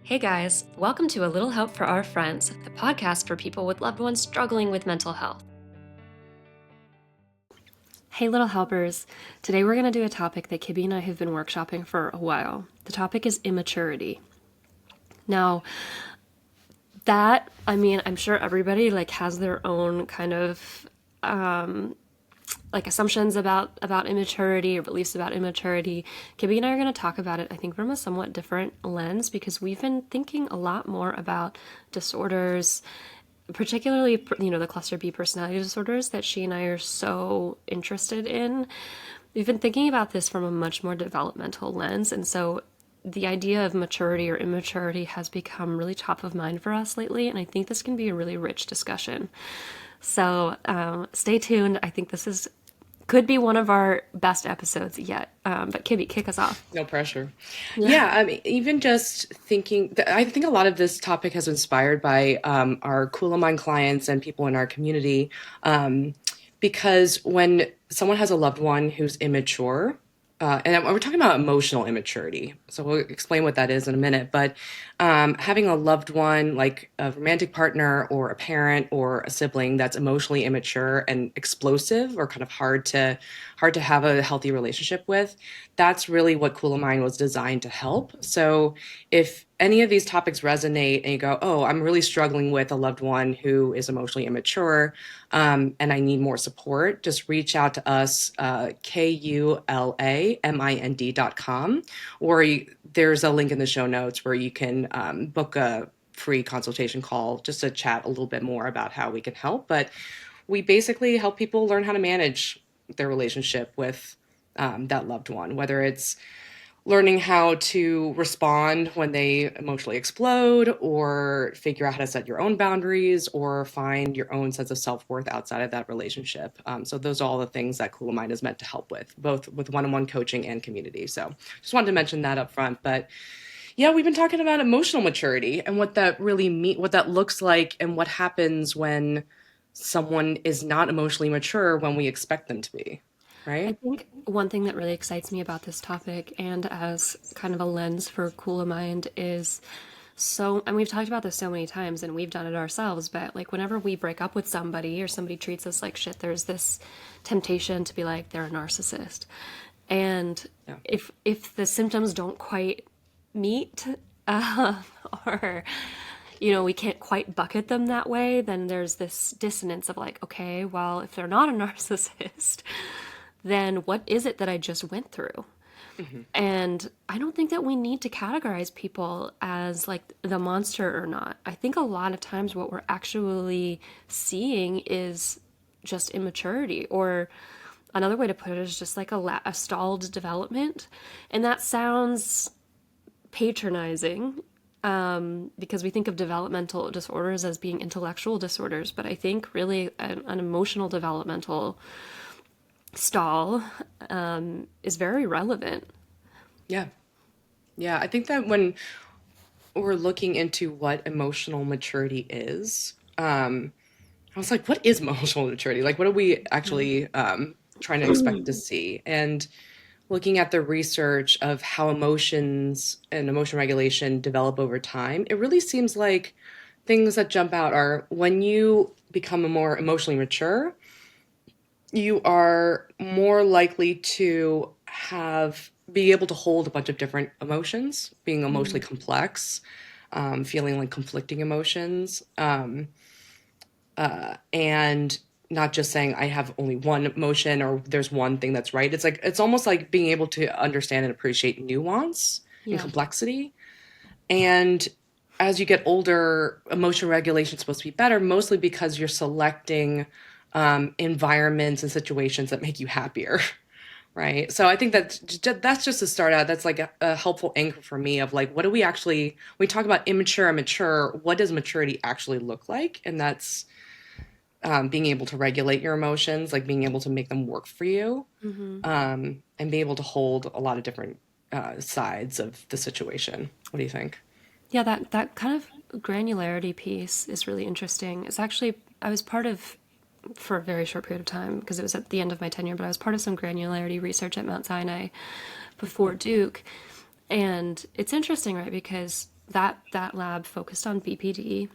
Hey guys, welcome to A Little Help for Our Friends, the podcast for people with loved ones struggling with mental health. Hey little helpers, today we're going to do a topic that Kibby and I have been workshopping for a while. The topic is immaturity. Now, I'm sure everybody has their own kind of assumptions about immaturity or beliefs about immaturity. Kibby and I are going to talk about it, I think, from a somewhat different lens because we've been thinking a lot more about disorders, particularly the cluster B personality disorders that she and I are so interested in. We've been thinking about this from a much more developmental lens, and so the idea of maturity or immaturity has become really top of mind for us lately, and I think this can be a really rich discussion. So stay tuned. I think this could be one of our best episodes yet. But Kibby, kick us off. No pressure. Yeah. Yeah, I mean, even just thinking, I think a lot of this topic has been inspired by our Cool of Mind clients and people in our community. Because when someone has a loved one who's immature, and we're talking about emotional immaturity, so we'll explain what that is in a minute. But having a loved one, like a romantic partner or a parent or a sibling that's emotionally immature and explosive or kind of hard to have a healthy relationship with, that's really what Cool of Mind was designed to help. So if any of these topics resonate and you go, oh, I'm really struggling with a loved one who is emotionally immature, and I need more support, just reach out to us, kulamind.com, or there's a link in the show notes where you can book a free consultation call just to chat a little bit more about how we can help. But we basically help people learn how to manage their relationship with that loved one, whether it's learning how to respond when they emotionally explode, or figure out how to set your own boundaries, or find your own sense of self-worth outside of that relationship. So those are all the things that Cool of Mind is meant to help with, both with one-on-one coaching and community. So just wanted to mention that up front. But yeah, we've been talking about emotional maturity and what that really what that looks like, and what happens when someone is not emotionally mature when we expect them to be, I right? think one thing that really excites me about this topic and as kind of a lens for Cool of Mind is and we've talked about this so many times and we've done it ourselves, but whenever we break up with somebody or somebody treats us like shit, there's this temptation to be like, they're a narcissist. And Yeah. if the symptoms don't quite meet, or we can't quite bucket them that way, then there's this dissonance of like, okay, well, if they're not a narcissist, then what is it that I just went through? Hmm. And I don't think that we need to categorize people as like the monster or not. I think a lot of times what we're actually seeing is just immaturity, or another way to put it is just like a stalled development. And that sounds patronizing, because we think of developmental disorders as being intellectual disorders, but I think really an emotional developmental stall is very relevant. Yeah. Yeah. I think that when we're looking into what emotional maturity is, I was like, what is emotional maturity? Like, what are we actually trying to expect to see? And looking at the research of how emotions and emotion regulation develop over time, it really seems like things that jump out are when you become a more emotionally mature, you are more likely to be able to hold a bunch of different emotions, being emotionally Mm. complex, feeling like conflicting emotions, and not just saying I have only one emotion or there's one thing that's right. It's almost like being able to understand and appreciate nuance and Yeah. complexity. And as you get older, emotion regulation is supposed to be better, mostly because you're selecting environments and situations that make you happier. Right. So I think that's just to start out. That's like a helpful anchor for me of like, what do we actually, when we talk about immature and mature, what does maturity actually look like? And that's being able to regulate your emotions, like being able to make them work for you, Hmm. and be able to hold a lot of different sides of the situation. What do you think? Yeah, that kind of granularity piece is really interesting. It's actually, I was part of, for a very short period of time, because it was at the end of my tenure, but I was part of some granularity research at Mount Sinai before Duke. And it's interesting, right? Because that lab focused on BPD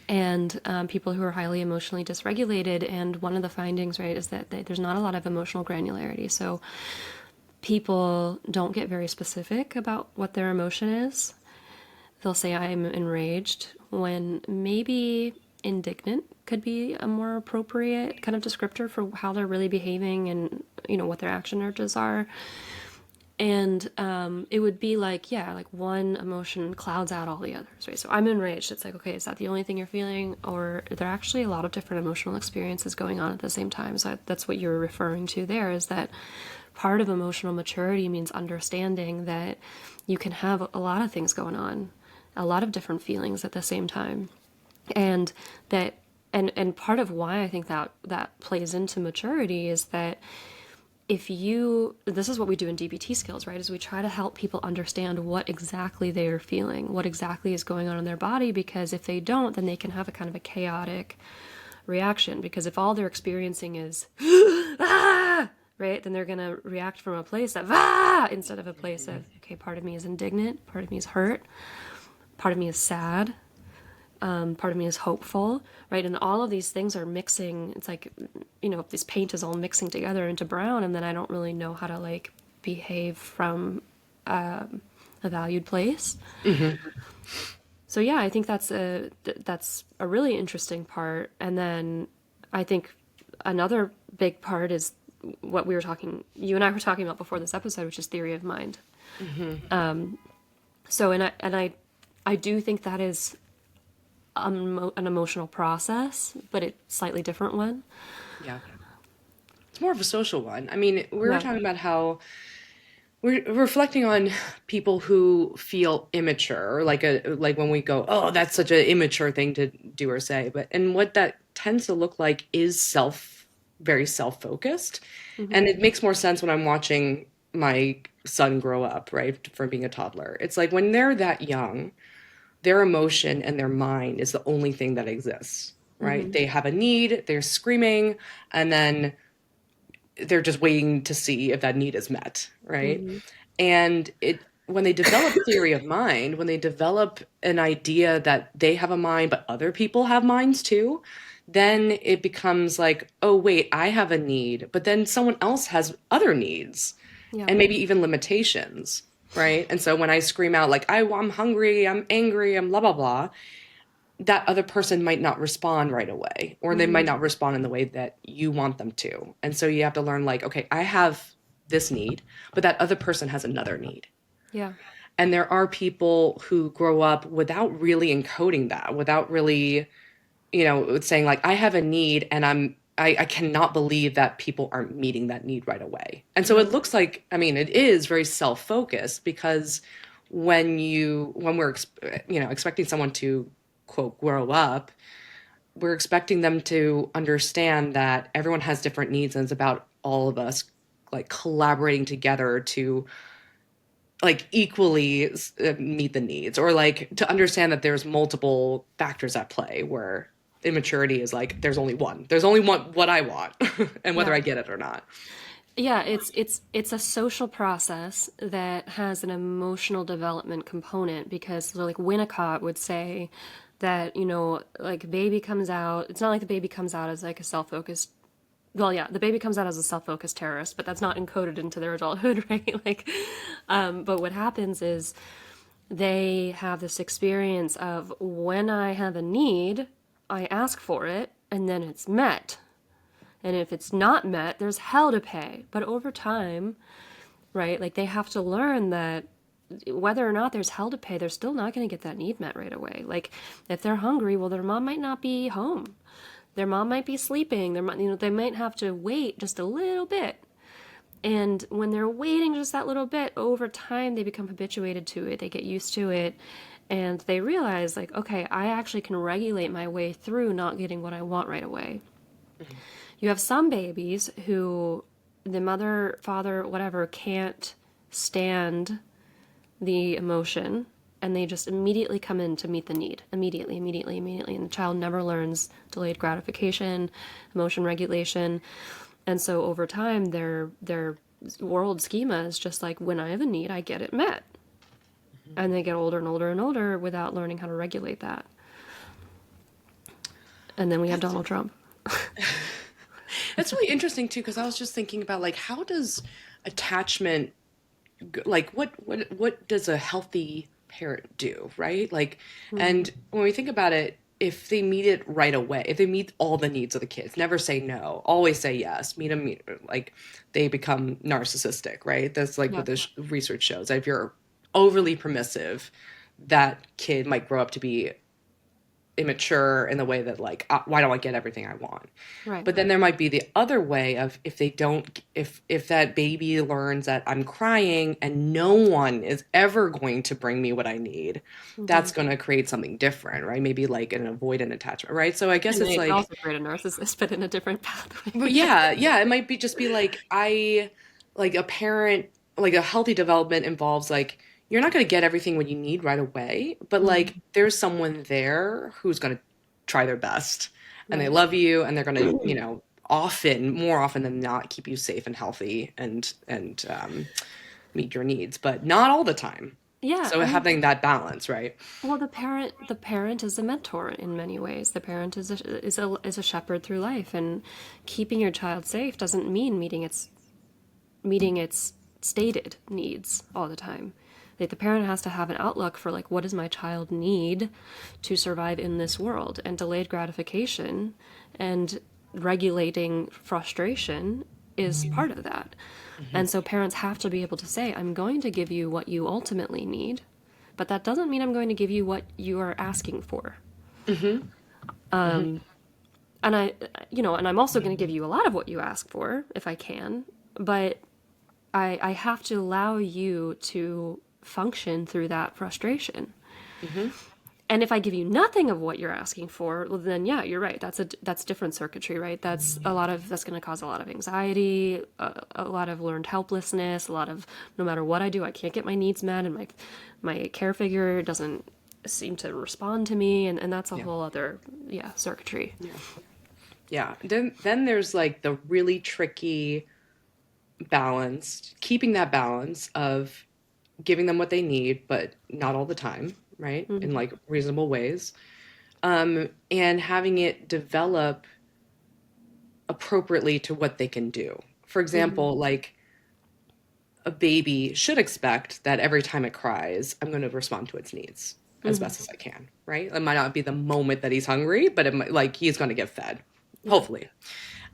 and people who are highly emotionally dysregulated. And one of the findings, right, is that there's not a lot of emotional granularity. So people don't get very specific about what their emotion is. They'll say, I'm enraged, when maybe indignant could be a more appropriate kind of descriptor for how they're really behaving and, what their action urges are. And it would be like, yeah, like one emotion clouds out all the others, right? So I'm enraged. It's like, okay, is that the only thing you're feeling? Or are there actually a lot of different emotional experiences going on at the same time? So that's what you're referring to there, is that part of emotional maturity means understanding that you can have a lot of things going on, a lot of different feelings at the same time. And that, and part of why I think that plays into maturity is that this is what we do in DBT skills, right? Is we try to help people understand what exactly they are feeling, what exactly is going on in their body, because if they don't, then they can have a kind of a chaotic reaction. Because if all they're experiencing is, ah, right, then they're going to react from a place of, ah, instead of a place of, okay, part of me is indignant, part of me is hurt, part of me is sad, part of me is hopeful, right? And all of these things are mixing. It's like, this paint is all mixing together into brown, and then I don't really know how to like behave from a valued place. Mm-hmm. So yeah, I think that's a really interesting part. And then I think another big part is what you and I were talking about before this episode, which is theory of mind. Mm-hmm. So I do think that is an emotional process, but it's slightly different one. Yeah. It's more of a social one. I mean, we were Yeah. talking about how we're reflecting on people who feel immature, like when we go, oh, that's such an immature thing to do or say. And what that tends to look like is very self-focused. Mm-hmm. And it makes more sense when I'm watching my son grow up, right, from being a toddler. It's like when they're that young, their emotion and their mind is the only thing that exists, right? Mm-hmm. They have a need, they're screaming, and then they're just waiting to see if that need is met, right? Mm-hmm. And it when they develop theory of mind, when they develop an idea that they have a mind but other people have minds too, then it becomes like, oh wait, I have a need, but then someone else has other needs Yeah. and maybe even limitations, right? And so when I scream out like I'm hungry, I'm angry, I'm blah blah blah, that other person might not respond right away, or they might Mm-hmm. not respond in the way that you want them to. And so you have to learn, like, okay, I have this need, but that other person has another need. Yeah. And there are people who grow up without really encoding that, without really, saying, like, I have a need and I cannot believe that people aren't meeting that need right away. And so it Right. looks like, I mean, it is very self-focused because when we're, expecting someone to quote grow up, we're expecting them to understand that everyone has different needs and it's about all of us like collaborating together to like equally meet the needs, or like to understand that there's multiple factors at play, where immaturity is like there's only one what I want and whether Yeah. I get it or not. Yeah, it's a social process that has an emotional development component, because so like Winnicott would say that, like baby comes out, it's not like the baby comes out as like a self-focused, well, yeah, the baby comes out as a self-focused terrorist, but that's not encoded into their adulthood, right? Like, but what happens is they have this experience of, when I have a need, I ask for it and then it's met. And if it's not met, there's hell to pay. But over time, right, like they have to learn that whether or not there's hell to pay, they're still not going to get that need met right away. Like if they're hungry, well, their mom might not be home. Their mom might be sleeping. They might have to wait just a little bit. And when they're waiting just that little bit, over time they become habituated to it. They get used to it. And they realize, like, okay, I actually can regulate my way through not getting what I want right away. You have some babies who the mother, father, whatever, can't stand the emotion, and they just immediately come in to meet the need. Immediately, immediately, immediately. And the child never learns delayed gratification, emotion regulation. And so over time, their world schema is just like, when I have a need, I get it met. and they get older and older and older without learning how to regulate that. And then we have That's Donald Trump. that's really interesting too, because I was just thinking about like how does attachment like what does a healthy parent do, right? Like, Mm-hmm. and when we think about it, if they meet it right away, if they meet all the needs of the kids, never say no, always say yes, meet them, like they become narcissistic, right? That's like what Yeah. this research shows. If you're overly permissive, that kid might grow up to be immature in the way that like why don't I get everything I want? Right. But then there might be the other way of if they don't, if that baby learns that I'm crying and no one is ever going to bring me what I need, Mm-hmm. that's going to create something different, right? Maybe like an avoidant attachment, right? So I guess And it's they can like, also create a narcissist, but in a different but pathway. yeah, yeah, it might be just be like like a parent, like a healthy development involves like you're not going to get everything when you need right away, but like Mhm. there's someone there who's going to try their best and they Right. love you and they're going to, often, more often than not, keep you safe and healthy and meet your needs, but not all the time. Yeah, So I mean, having that balance, right? well, the parent is a mentor in many ways. The parent is a shepherd through life, and keeping your child safe doesn't mean meeting its stated needs all the time. Like the parent has to have an outlook for like what does my child need to survive in this world, and delayed gratification and regulating frustration is part of that. Hmm. And so parents have to be able to say, I'm going to give you what you ultimately need, but that doesn't mean I'm going to give you what you are asking for. Hmm. Hmm. And and I'm also going to give you a lot of what you ask for if I can, but I have to allow you to function through that frustration. Hmm. And if I give you nothing of what you're asking for, well, then yeah, you're right. That's different circuitry, right? That's going to cause a lot of anxiety, a lot of learned helplessness, a lot of no matter what I do, I can't get my needs met, and my care figure doesn't seem to respond to me, and that's a Yeah. whole other circuitry. Yeah. Yeah. Then there's like the really tricky balance, keeping that balance of giving them what they need, but not all the time, right? In Mm-hmm. like reasonable ways. And having it develop appropriately to what they can do. For Mm-hmm. example, like a baby should expect that every time it cries, I'm going to respond to its needs as Mm-hmm. best as I can, right? It might not be the moment that he's hungry, but it might, like he's going to get fed, Yeah. hopefully.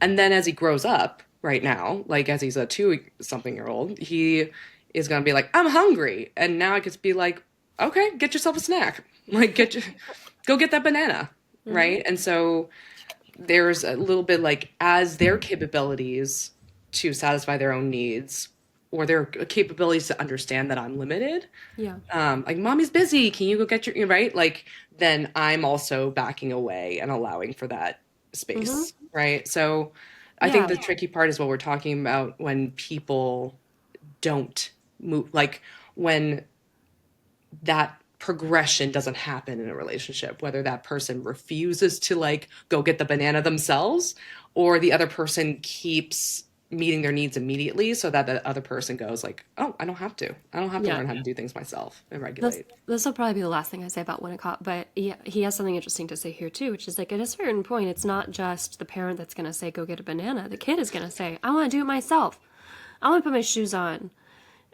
And then as he grows up, right now, like as he's a two something year old, he is going to be like, I'm hungry. And now I could be like, okay, get yourself a snack. Like, go get that banana. Mm-hmm. Right. And so there's a little bit like as their capabilities to satisfy their own needs or their capabilities to understand that I'm limited, Yeah. like mommy's busy, can you go get your right, like then I'm also backing away and allowing for that Mm-hmm. space, right? So I think Yeah. the tricky part is what we're talking about when people don't move, like when that progression doesn't happen in a relationship, whether that person refuses to like go get the banana themselves or the other person keeps meeting their needs immediately so that the other person goes like, oh, I don't have to Yeah. learn how to do things myself and This regulate. this will probably be the last thing I say about Winnicott, but he has something interesting to say here too, which is like at a certain point, it's not just the parent that's going to say, "Go get a banana." The kid is going to say, "I want to do it myself. I want to put my shoes on.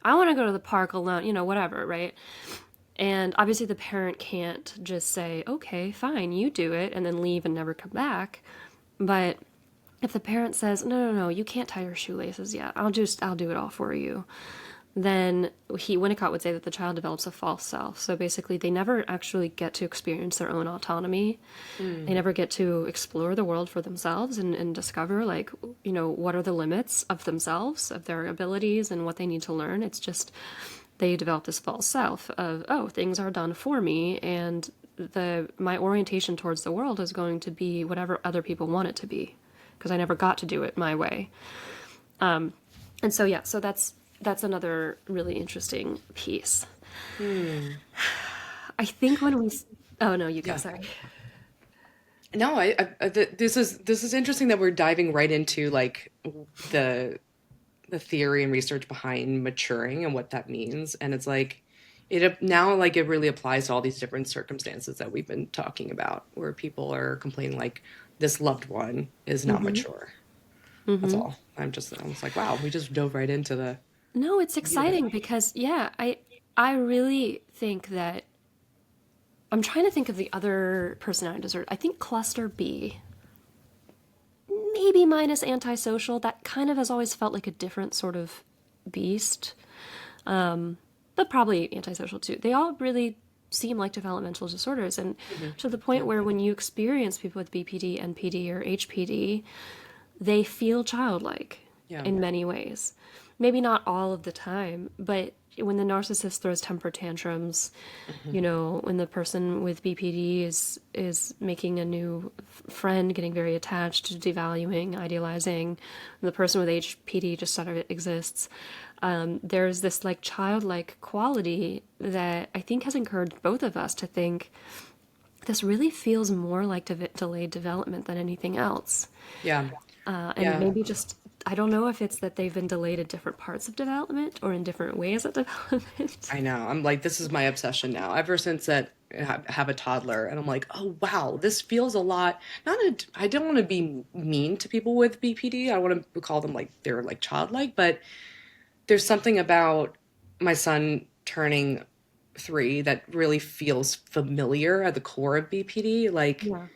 I want to go to the park alone." Whatever, right? And obviously, the parent can't just say, "Okay, fine, you do it," and then leave and never come back. But if the parent says, "No, no, no, you can't tie your shoelaces yet. I'll do it all for you," then Winnicott would say that the child develops a false self. So basically, they never actually get to experience their own autonomy. They Mm, never get to explore the world for themselves and discover, like, what are the limits of themselves, of their abilities, and what they need to learn. It's just they develop this false self of, oh, things are done for me, and my orientation towards the world is going to be whatever other people want it to be, because I never got to do it my way. And so yeah, so that's another really interesting piece. mm, I think when we oh no, you go, yeah. sorry. No, this is interesting that we're diving right into like the the theory and research behind maturing and what that means. And it's like It now like it really applies to all these different circumstances that we've been talking about, where people are complaining like this loved one is not Mm-hmm. mature. That's Mm-hmm. all. I was like, wow, we just dove right into the No, it's meat of it. exciting because yeah, I really think that I'm trying to think of the other personality disorder. I think cluster B, maybe minus antisocial, that kind of has always felt like a different sort of beast. But probably antisocial too. They all really seem like developmental disorders, and Hmm. to the point Yeah, where when you experience people with BPD, NPD, or HPD, they feel childlike yeah, in many ways. Maybe not all of the time, but when the narcissist throws temper tantrums, hmm, you know, when the person with BPD is making a new friend, getting very attached, devaluing, idealizing, the person with HPD just sort of exists. There's this like childlike quality that I think has encouraged both of us to think this really feels more like delayed development than anything else. yeah, And yeah. maybe just, I don't know if it's that they've been delayed at different parts of development or in different ways of development. I know. I'm like, this is my obsession now. Ever since that have a toddler, and I'm like, oh wow, this feels a lot. Not a. I don't want to be mean to people with BPD. I want to call them like they're like childlike, but there's something about my son turning 3 that really feels familiar at the core of BPD. Like Yeah.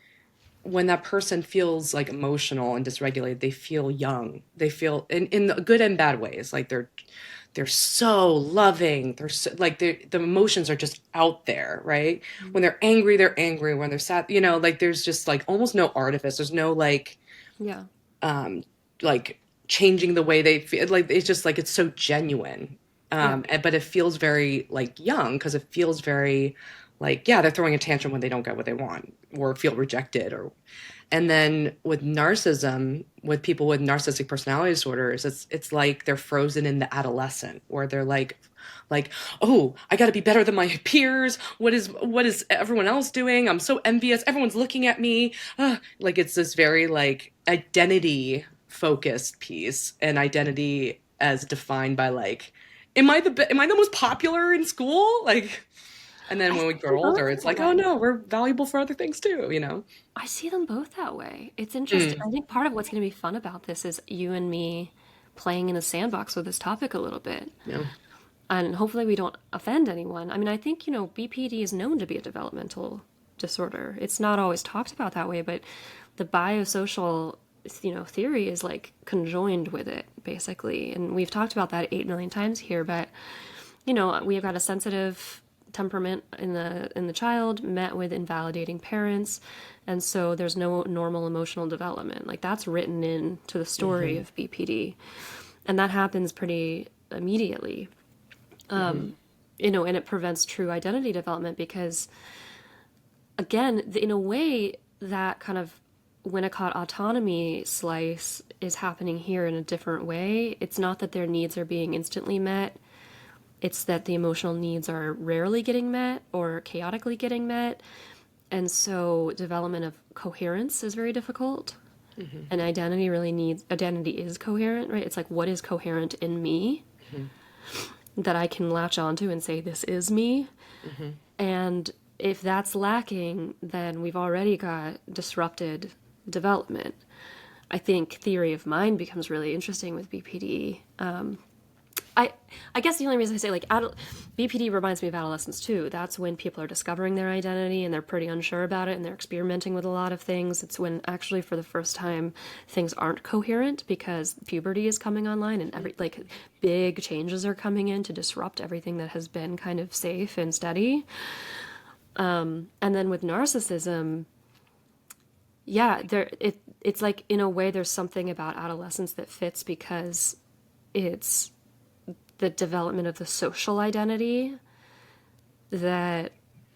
when that person feels like emotional and dysregulated, they feel young. They feel in the good and bad ways. Like they're so loving. They're so, like the emotions are just out there, right? When they're angry, they're angry. When they're sad, like there's just like almost no artifice. There's no Yeah. um like changing the way they feel. Like it's just like it's so genuine. Yeah. But it feels very like young because it feels very like yeah, they're throwing a tantrum when they don't get what they want or feel rejected or and then with narcissism, with people with narcissistic personality disorders, it's like they're frozen in the adolescent, where they're like, oh, I got to be better than my peers. What is everyone else doing? I'm so envious. Everyone's looking at me. Like it's this very like identity focused piece, and identity as defined by like, am I the most popular in school? Like, and then I when see we them grow both older, it's that like, oh way. no, we're valuable for other things too. I see them both that way. It's interesting. Mm. I think part of what's going to be fun about this is you and me playing in a sandbox with this topic a little bit. Yeah. And hopefully we don't offend anyone. I mean, I think, you know, BPD is known to be a developmental disorder. It's not always talked about that way, but the biosocial, you know, theory is like conjoined with it, basically. And we've talked about that 8 million times here, but you know, we've got a sensitive temperament in the child met with invalidating parents, and so there's no normal emotional development. Like that's written into the story Hmm. of BPD, and that happens pretty immediately. Hmm. You know, and it prevents true identity development because, again, in a way, that kind of Winnicott autonomy slice is happening here in a different way. It's not that their needs are being instantly met, it's that the emotional needs are rarely getting met or chaotically getting met. And so development of coherence is very difficult. Hmm. And identity is coherent, right? It's like, what is coherent in me Hmm. that I can latch onto and say, this is me? Hmm. And if that's lacking, then we've already got disrupted development. I think theory of mind becomes really interesting with BPD. I I guess the only reason I say like BPD reminds me of adolescence too. That's when people are discovering their identity and they're pretty unsure about it and they're experimenting with a lot of things. It's when actually for the first time things aren't coherent because puberty is coming online and every like big changes are coming in to disrupt everything that has been kind of safe and steady. And then with narcissism, yeah, it's like in a way there's something about adolescence that fits because it's the development of the social identity that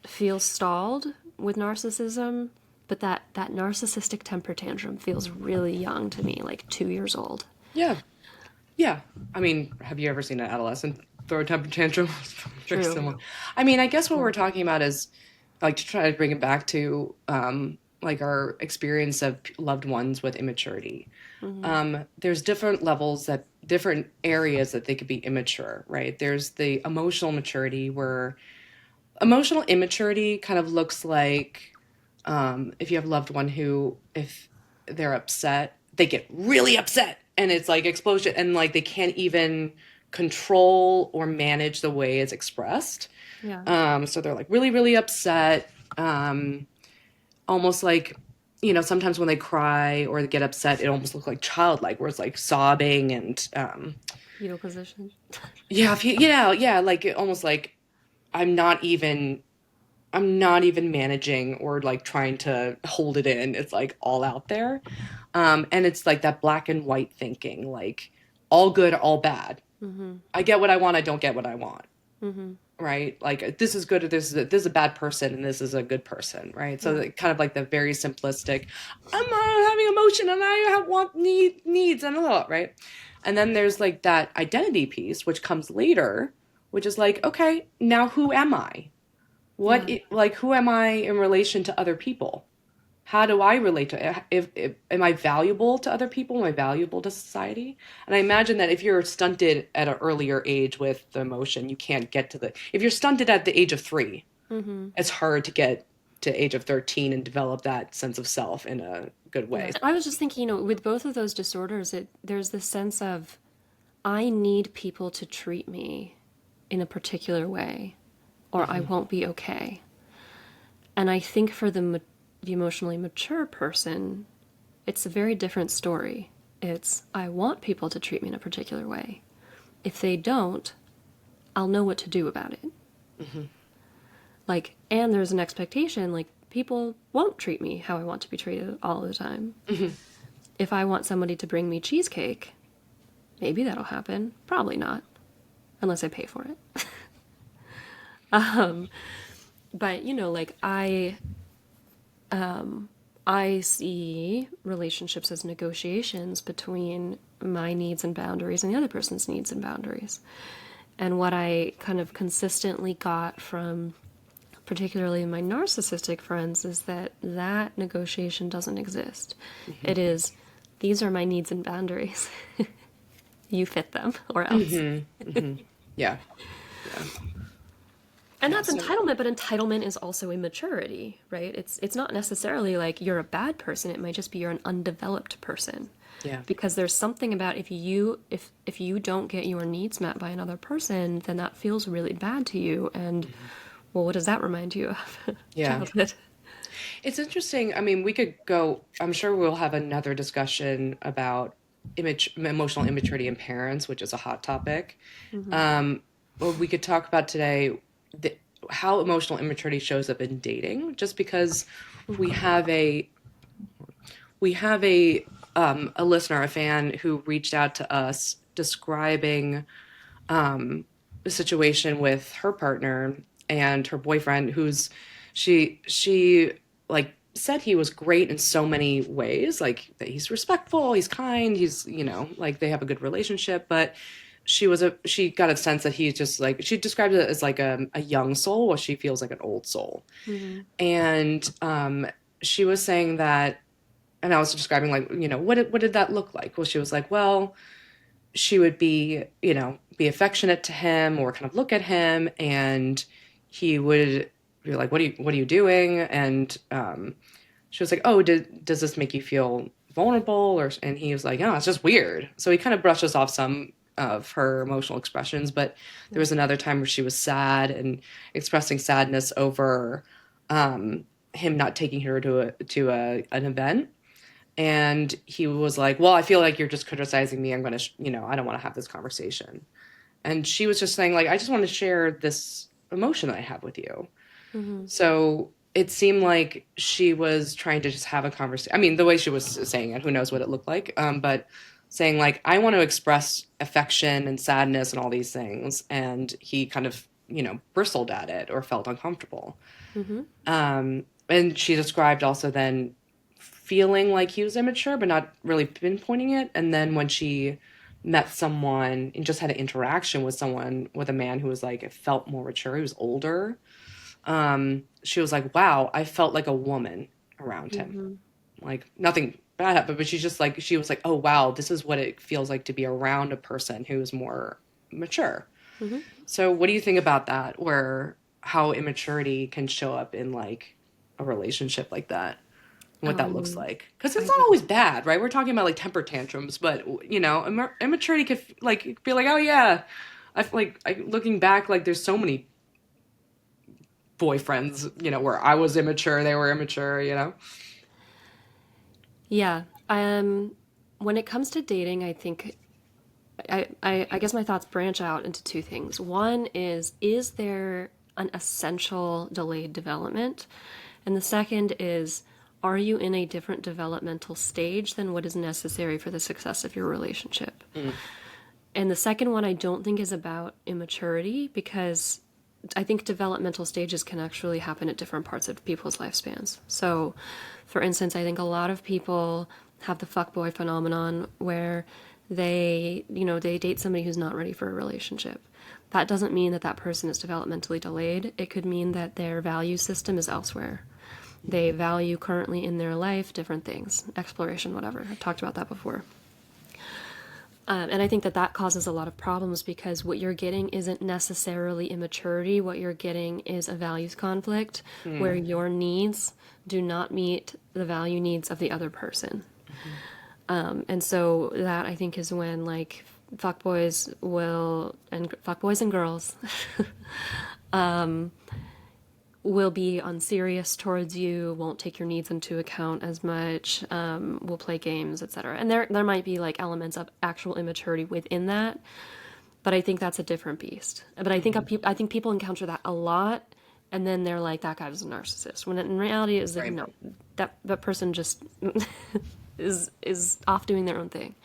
feels stalled with narcissism, but that narcissistic temper tantrum feels really young to me, like 2 years old. Yeah. Yeah. I mean, have you ever seen an adolescent throw a temper tantrum? Very True. similar. I mean, I guess what Yeah. we're talking about is like to try to bring it back to like our experience of loved ones with immaturity. Mm-hmm. There's different levels, that different areas that they could be immature, right? There's the emotional maturity, where emotional immaturity kind of looks like, if you have a loved one who, if they're upset, they get really upset and it's like explosion, and like they can't even control or manage the way it's expressed. Yeah. So they're like really, really upset. Almost like, sometimes when they cry or they get upset, it almost looks like childlike, where it's like sobbing and Fetal position. yeah, yeah, like almost like I'm not even I'm not even managing or like trying to hold it in. It's like all out there. And it's like that black and white thinking, like all good, all bad. Mm-hmm. I get what I want, I don't get what I want. Mm-hmm. Right? Like this is good, or this is a bad person, and this is a good person, right? So Yeah. kind of like the very simplistic, I'm having emotion and I want needs and a lot, right? And then there's like that identity piece, which comes later, which is like, okay, now who am I? Yeah. Like who am I in relation to other people? How do I relate to, if am I valuable to other people? Am I valuable to society? And I imagine that if you're stunted at an earlier age with the emotion, you can't get to the, if you're stunted at the age of 3, Mm-hmm. it's hard to get to age of 13 and develop that sense of self in a good way. Yes. I was just thinking, with both of those disorders, there's this sense of I need people to treat me in a particular way, or I Hmm. won't be okay. And I think for the emotionally mature person, it's a very different story. It's I want people to treat me in a particular way. If they don't, I'll know what to do about it. Hmm. Like, and there's an expectation, like, people won't treat me how I want to be treated all the time. Hmm. If I want somebody to bring me cheesecake, maybe that'll happen. Probably not, unless I pay for it. But, like, I see relationships as negotiations between my needs and boundaries and the other person's needs and boundaries. And what I kind of consistently got from particularly my narcissistic friends is that negotiation doesn't exist. Hmm. It is, these are my needs and boundaries. You fit them or else. Hmm. Hmm. Yeah. Yeah. And Yeah. that's So entitlement, but entitlement is also immaturity, right? It's not necessarily like you're a bad person, it might just be you're an undeveloped person. yeah. Because there's something about if you don't get your needs met by another person, then that feels really bad to you. And Hmm. well, what does that remind you of? Yeah. Childhood. It's interesting. I mean, we could go, I'm sure we'll have another discussion about emotional immaturity in parents, which is a hot topic. Hmm. Um, or we could talk about today the, how emotional immaturity shows up in dating, just because we Hmm. have a we have a listener, a fan who reached out to us describing a situation with her partner and her boyfriend, who's she like said he was great in so many ways, like that he's respectful, he's kind, he's, like they have a good relationship, but she got a sense that he's just like, she described it as like a young soul, while she feels like an old soul. Hmm. And she was saying that, and I was describing like, what did that look like? Well, she was like, well, she would be affectionate to him or kind of look at him, and he would be like, what are you doing? And she was like, oh, does this make you feel vulnerable? And he was like, oh, it's just weird. So he kind of brushes off some of her emotional expressions, but there Yeah. was another time where she was sad and expressing sadness over him not taking her an event. And he was like, well, I feel like you're just criticizing me. I'm going to, I don't want to have this conversation. And she was just saying, like, I just want to share this emotion that I have with you. Hmm. So it seemed like she was trying to just have a conversation. I mean, the way she was saying it, who knows what it looked like. But saying, like, I want to express affection and sadness and all these things. And he kind of, bristled at it or felt uncomfortable. Hmm. And she described also then feeling like he was immature, but not really pinpointing it. And then when she met someone and just had an interaction with someone, with a man who was like, it felt more mature, he was older. She was like, wow, I felt like a woman around him. Hmm. Like nothing bad happened, but she's just like she was like, oh wow, this is what it feels like to be around a person who is more mature. Hmm. So what do you think about that? Where how immaturity can show up in like a relationship like that? And what that looks Um, like? Because it's I not think always bad, right? We're talking about like temper tantrums, but you know, immaturity could like be like, oh yeah, I feel like looking back, like there's so many boyfriends, you know, where I was immature, they were immature, you know. yeah. When it comes to dating, I think I guess my thoughts branch out into two things. One is there an essential delayed development? And the second is, are you in a different developmental stage than what is necessary for the success of your relationship? Mm, And the second one I don't think is about immaturity because I think developmental stages can actually happen at different parts of people's lifespans. So, for instance, I think a lot of people have the fuckboy phenomenon where they date somebody who's not ready for a relationship. That doesn't mean that that person is developmentally delayed. It could mean that their value system is elsewhere. They value currently in their life different things, exploration, whatever. I've talked about that before. And I think that that causes a lot of problems because what you're getting isn't necessarily immaturity. What you're getting is a values conflict where mm, your needs do not meet the value needs of the other person. mhm. And so that I think is when like fuckboys and girls will be unserious towards you, won't take your needs into account as much, will play games, etc. And there might be like elements of actual immaturity within that, but I think that's a different beast. But I think people encounter that a lot, and then they're like, that guy was a narcissist. When in reality, it's like Right. no, that person just is off doing their own thing.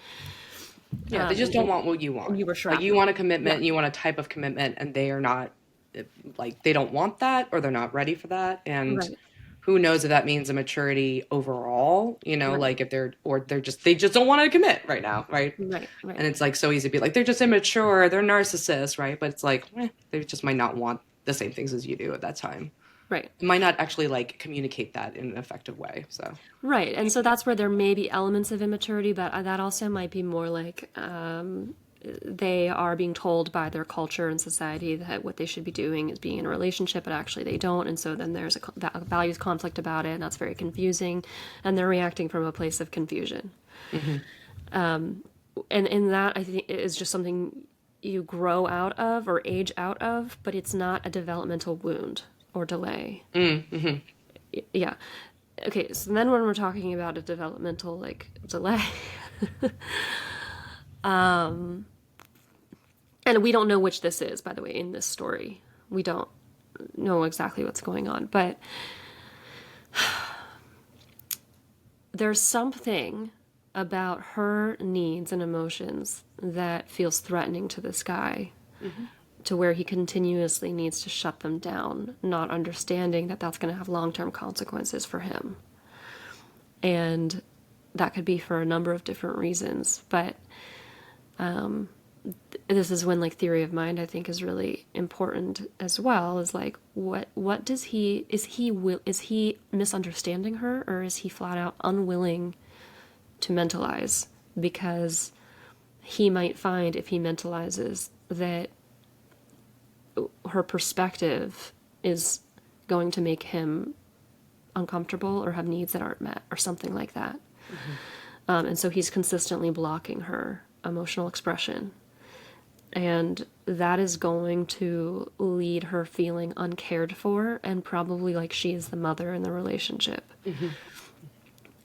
Yeah, they just don't want what you And want. you were Like you shrapnel. want a Yeah, commitment, you want a type of commitment, and they are not like they don't want that or they're not ready for that. And right, who knows if that means a maturity overall, you know, right, like if they're or they just don't want to commit right now, right? right, right, And it's like so easy to be like they're just immature, they're narcissists, right? But it's like they just might not want the same things as you do at that time. right. It might not actually like communicate that in an effective way. So, Right. And so that's where there may be elements of immaturity, but that also might be more like they are being told by their culture and society that what they should be doing is being in a relationship, but actually they don't. And so then there's a values conflict about it, and that's very confusing. And they're reacting from a place of confusion. hmm And in that, I think it is just something you grow out of or age out of, but it's not a developmental wound or delay. mm-hmm. Yeah. Okay, so then when we're talking about a developmental like delay, and we don't know which this is, by the way, in this story. We don't know exactly what's going on, but there's something about her needs and emotions that feels threatening to this guy hmm to where he continuously needs to shut them down, not understanding that that's going to have long-term consequences for him. And that could be for a number of different reasons, but this is when like theory of mind I think is really important as well, is like what does he is he misunderstanding her, or is he flat out unwilling to mentalize because he might find if he mentalizes that her perspective is going to make him uncomfortable or have needs that aren't met or something like that. hmm And so he's consistently blocking her emotional expression. And that is going to lead her feeling uncared for and probably like she is the mother in the relationship. hmm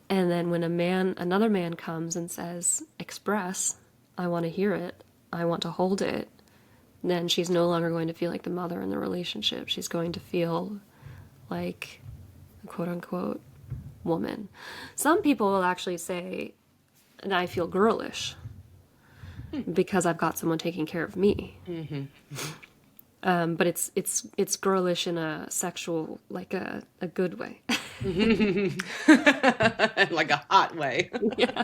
And then when another man comes and says, express, I want to hear it, I want to hold it, then she's no longer going to feel like the mother in the relationship. She's going to feel like a quote unquote woman. Some people will actually say, and I feel girlish because I've got someone taking care of me. hmm But it's girlish in a sexual, like a good way. like a hot way. Yeah.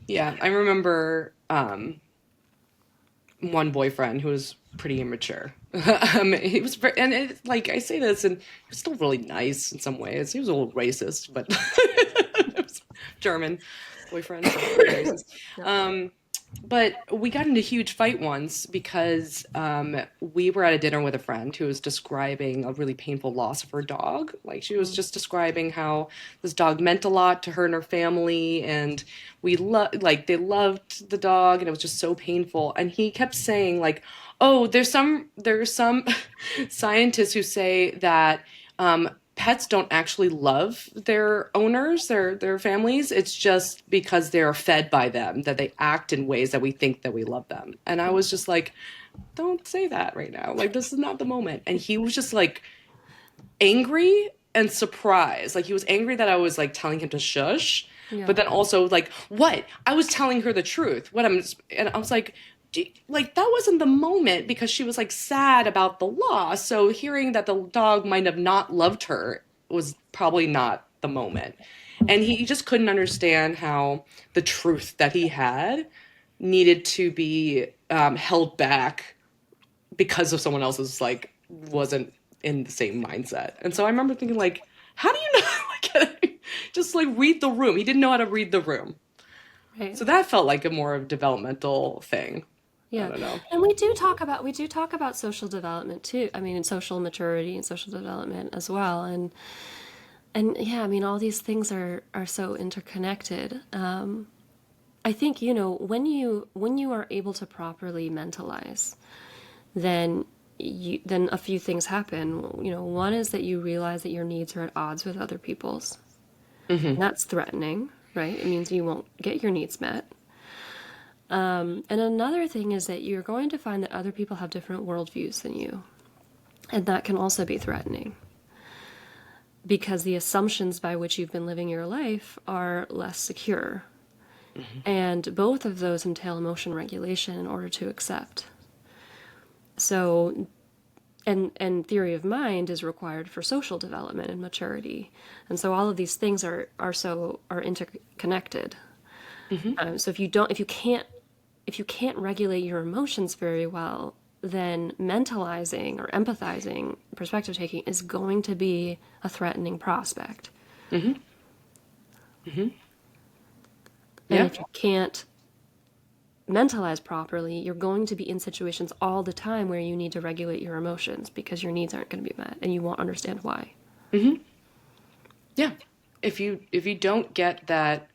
Yeah, I remember one boyfriend who was pretty immature. He was very, and like I say this, and he was still really nice in some ways. He was a little racist, but it was German boyfriend, so a little racist. Yep. Um, but we got into a huge fight once because we were at a dinner with a friend who was describing a really painful loss of her dog. Like she was Mm. just describing how this dog meant a lot to her and her family, and like they loved the dog, and it was just so painful. And he kept saying like, "Oh, there's some scientists who say that pets don't actually love their owners, their families. It's just because they're fed by them that they act in ways that we think that we love them." And I was just like, "Don't say that right now. Like this is not the moment." And he was just like angry and surprised. Like he was angry that I was like telling him to shush, Yeah. but then also like, "What? I was telling her the truth. What I'm," and I was like, like that wasn't the moment because she was like sad about the loss. So hearing that the dog might have not loved her was probably not the moment. And he just couldn't understand how the truth that he had needed to be held back because of someone else's like wasn't in the same mindset. And so I remember thinking like, how do you know like just like read the room? He didn't know how to read the room. Right. So that felt like a more developmental thing. I Yeah. don't know. And we do talk about social development too. I mean, and social maturity and social development as well. And yeah, I mean, all these things are so interconnected. I think, when you are able to properly mentalize, then then a few things happen. One is that you realize that your needs are at odds with other people's. Hmm. And that's threatening, right? It means you won't get your needs met. And another thing is that you're going to find that other people have different worldviews than you. And that can also be threatening because the assumptions by which you've been living your life are less secure. Hmm. And both of those entail emotion regulation in order to accept. So, and theory of mind is required for social development and maturity. And so all of these things are interconnected. Hmm. So if you can't regulate your emotions very well, then mentalizing or empathizing, perspective taking is going to be a threatening prospect. Hmm. Hmm. And Yeah. if you can't mentalize properly, you're going to be in situations all the time where you need to regulate your emotions because your needs aren't going to be met and you won't understand why. Hmm. Yeah. If you don't get that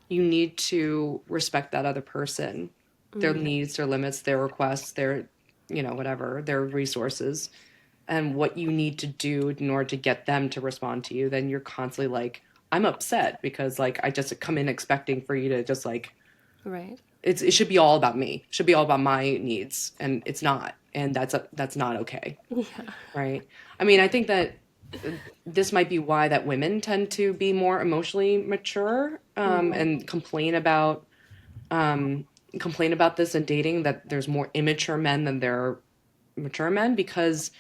you need to respect that other person, their Mm, needs, their limits, their requests, their, whatever, their resources, and what you need to do in order to get them to respond to you, then you're constantly like, I'm upset because like I just come in expecting for you to just like right. it should be all about me. It should be all about my needs, and it's not. And that's not okay, Yeah. right? I mean, I think that this might be why that women tend to be more emotionally mature Hmm. and um, complain about this in dating, that there's more immature men than there are mature men, because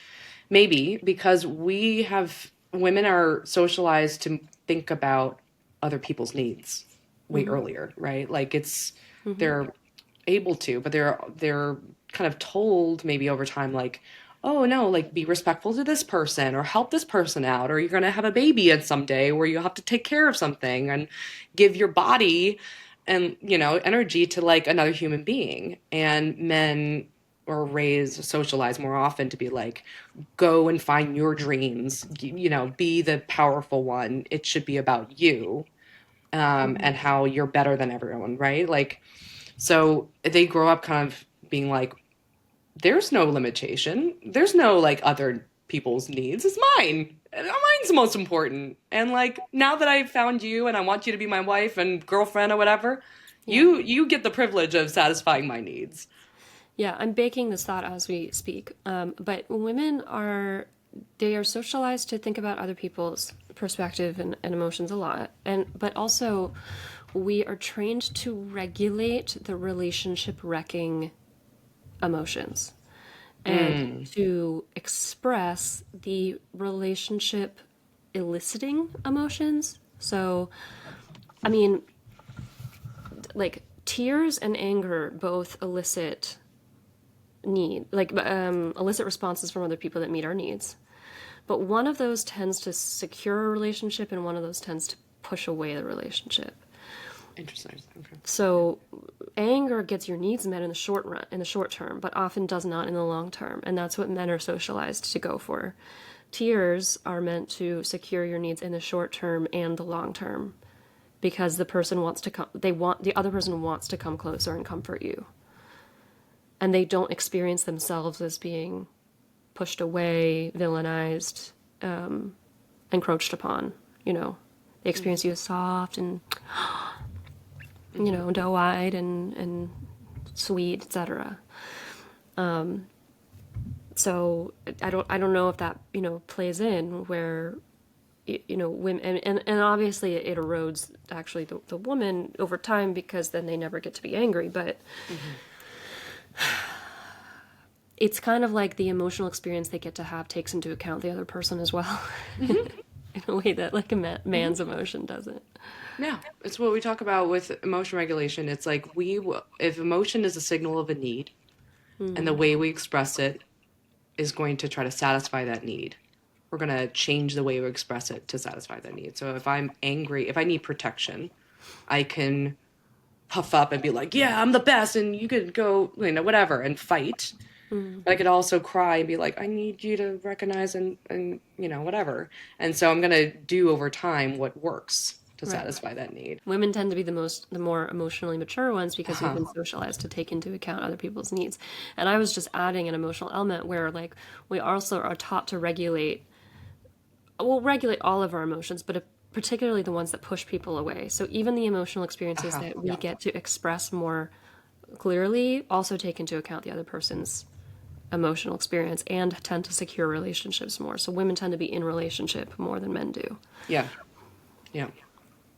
maybe because women are socialized to think about other people's needs way Hmm. earlier, right? Like it's Hmm. they're able to, but they're kind of told maybe over time like, oh no, like be respectful to this person or help this person out, or you're going to have a baby at someday where you have to take care of something and give your body and energy to like another human being. And men are raised, socialized more often to be like, go and find your dreams, be the powerful one. It should be about you, Hmm. and how you're better than everyone, right? Like, so they grow up kind of being like, there's no limitation. There's no like other people's needs. It's mine. And mine's most important. And like now that I've found you and I want you to be my wife and girlfriend or whatever, Yeah. you get the privilege of satisfying my needs. Yeah, I'm baking this thought as we speak. But women they are socialized to think about other people's perspective and emotions a lot. But also we are trained to regulate the relationship wrecking emotions and Mm. to express the relationship eliciting emotions. So, I mean, like tears and anger both elicit need, like elicit responses from other people that meet our needs. But one of those tends to secure a relationship, and one of those tends to push away the relationship. Interesting. Okay. So anger gets your needs met in the short run, in the short term, but often does not in the long term, and that's what men are socialized to go for. Tears are meant to secure your needs in the short term and the long term, because the person wants to come, the other person wants to come closer and comfort you, and they don't experience themselves as being pushed away, villainized, encroached upon. You know, they experience you as soft and, you know, doe-eyed and sweet, etc. So I don't know if that, you know, plays in where, you know, women, and obviously it erodes actually the woman over time, because then they never get to be angry. But Mm-hmm. it's kind of like the emotional experience they get to have takes into account the other person as well, Mm-hmm. in a way that like a Mm-hmm. man's emotion doesn't. Yeah, it's what we talk about with emotion regulation. It's like if emotion is a signal of a need, and the way we express it is going to try to satisfy that need, we're going to change the way we express it to satisfy that need. So if I'm angry, if I need protection, I can puff up and be like, "Yeah, I'm the best," and you could go, you know, whatever, and fight. But I could also cry and be like, "I need you to recognize and you know, whatever." And so I'm going to do over time what works to Right. satisfy that need. Women tend to be the more emotionally mature ones, because we've Uh-huh. been socialized to take into account other people's needs. And I was just adding an emotional element where like we also are taught to regulate, well, regulate all of our emotions, but particularly the ones that push people away. So even the emotional experiences Uh-huh. that we Yeah. get to express more clearly also take into account the other person's emotional experience and tend to secure relationships more. So women tend to be in relationship more than men do. Yeah. Yeah.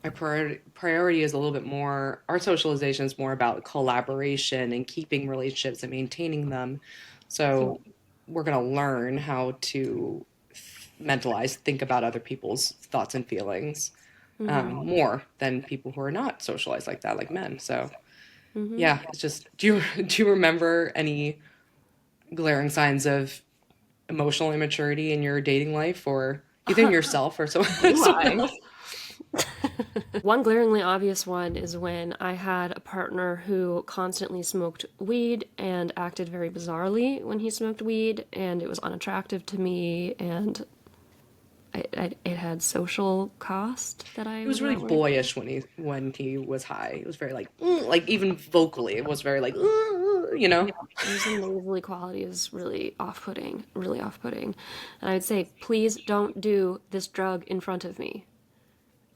Our priority is a little bit more, our socialization is more about collaboration and keeping relationships and maintaining them. So we're going to learn how to mentalize, think about other people's thoughts and feelings more than people who are not socialized like that, like men. So yeah, it's just, do you remember any glaring signs of emotional immaturity in your dating life, or either in yourself or Do someone I? else? One glaringly obvious one is when I had a partner who constantly smoked weed and acted very bizarrely when he smoked weed, and it was unattractive to me, and it had social cost that I He was was really not worried. boyish when he was high. It was very like like even vocally, it was very like you know. Yeah, his nasally quality is really off-putting, really off-putting. And I would say, please don't do this drug in front of me.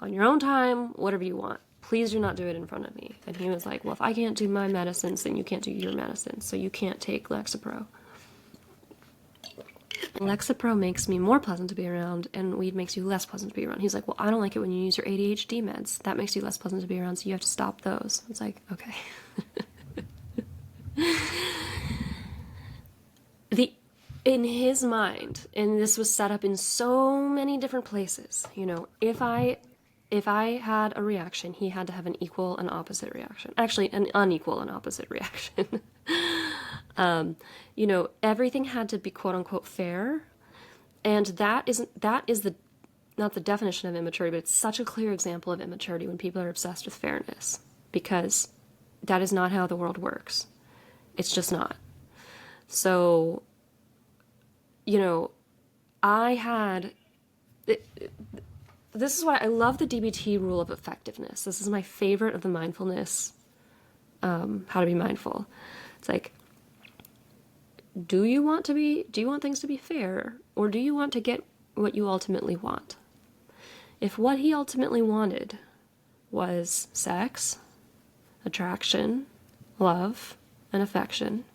On your own time, whatever you want. Please do not do it in front of me. And he was like, well, if I can't do my medicines, then you can't do your medicines. So you can't take Lexapro. Lexapro makes me more pleasant to be around, and weed makes you less pleasant to be around. He's like, well, I don't like it when you use your ADHD meds. That makes you less pleasant to be around, so you have to stop those. It's like, okay. the In his mind, and this was set up in so many different places, you know, if I had a reaction, he had to have an equal and opposite reaction. Actually, an unequal and opposite reaction. You know, everything had to be quote unquote fair, and that is the not the definition of immaturity, but it's such a clear example of immaturity when people are obsessed with fairness, because that is not how the world works. It's just not. So, you know, I had this is why I love the DBT rule of effectiveness. This is my favorite of the mindfulness, how to be mindful. It's like, do you want things to be fair, or do you want to get what you ultimately want? If what he ultimately wanted was sex, attraction, love, and affection,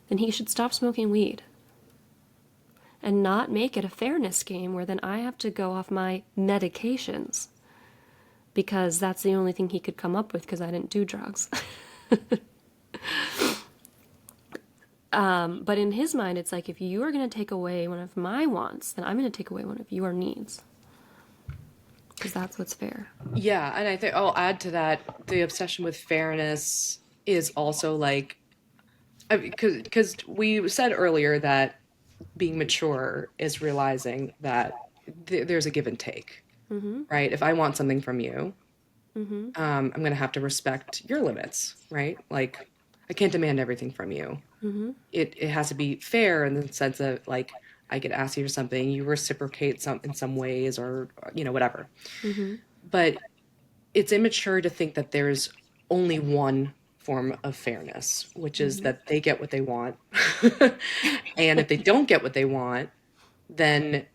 then he should stop smoking weed and not make it a fairness game where then I have to go off my medications, because that's the only thing he could come up with, because I didn't do drugs. But in his mind, it's like, if you are going to take away one of my wants, then I'm going to take away one of your needs, because that's what's fair. Yeah, and I think I'll add to that, the obsession with fairness is also like Because we said earlier that being mature is realizing that there's a give and take, Mm-hmm. right? If I want something from you, Mm-hmm. I'm going to have to respect your limits, right? Like, I can't demand everything from you. Mm-hmm. It has to be fair in the sense of like I could ask you for something, you reciprocate some in some ways, or whatever. Mm-hmm. But it's immature to think that there's only one form of fairness, which is Mm-hmm. that they get what they want. And if they don't get what they want, then